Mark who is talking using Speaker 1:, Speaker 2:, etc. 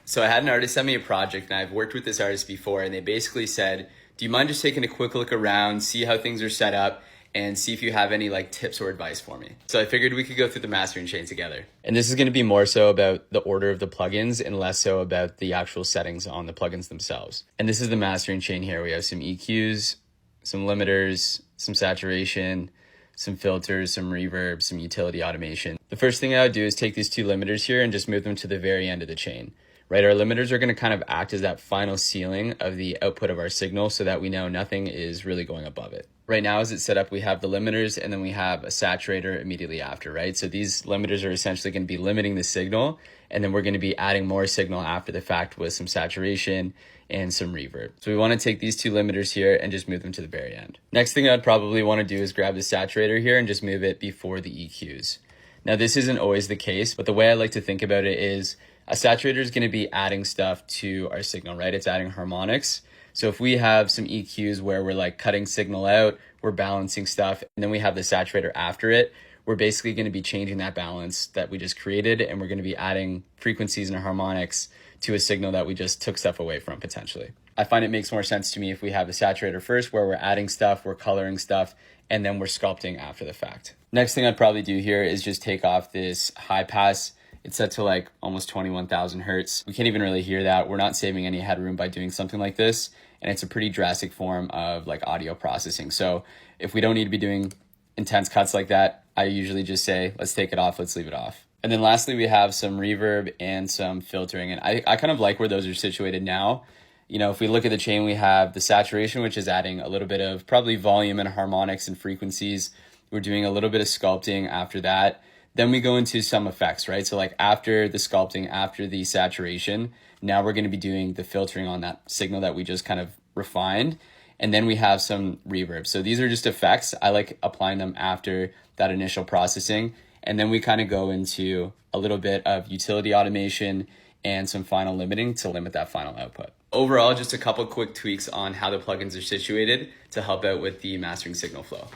Speaker 1: So I had an artist send me a project, and I've worked with this artist before, and they basically said, do you mind just taking a quick look around, see how things are set up, and see if you have any like tips or advice for me. So I figured we could go through the mastering chain together. And this is going to be more so about the order of the plugins and less so about the actual settings on the plugins themselves. And this is the mastering chain here. We have some EQs, some limiters, some saturation, some filters, some reverb, some utility automation. The first thing I would do is take these two limiters here and just move them to the very end of the chain. Right, our limiters are going to kind of act as that final ceiling of the output of our signal so that we know nothing is really going above it. Right now, as it's set up, we have the limiters and then we have a saturator immediately after, right? So these limiters are essentially going to be limiting the signal, and then we're going to be adding more signal after the fact with some saturation and some reverb. So we want to take these two limiters here and just move them to the very end. Next thing I'd probably want to do is grab the saturator here and just move it before the EQs. Now, this isn't always the case, but the way I like to think about it is a saturator is going to be adding stuff to our signal, right? It's adding harmonics. So if we have some EQs where we're like cutting signal out, we're balancing stuff, and then we have the saturator after it, we're basically going to be changing that balance that we just created, and we're going to be adding frequencies and harmonics to a signal that we just took stuff away from potentially. I find it makes more sense to me if we have the saturator first, where we're adding stuff, we're coloring stuff, and then we're sculpting after the fact. Next thing I'd probably do here is just take off this high pass. It's set to like almost 21,000 hertz. We can't even really hear that. We're not saving any headroom by doing something like this. And it's a pretty drastic form of like audio processing. So if we don't need to be doing intense cuts like that, I usually just say, let's take it off, let's leave it off. And then lastly, we have some reverb and some filtering. And I kind of like where those are situated now. You know, if we look at the chain, we have the saturation, which is adding a little bit of probably volume and harmonics and frequencies. We're doing a little bit of sculpting after that. Then we go into some effects, right? So like after the sculpting, after the saturation, now we're going to be doing the filtering on that signal that we just kind of refined. And then we have some reverb. So these are just effects. I like applying them after that initial processing. And then we kind of go into a little bit of utility automation and some final limiting to limit that final output. Overall, just a couple quick tweaks on how the plugins are situated to help out with the mastering signal flow.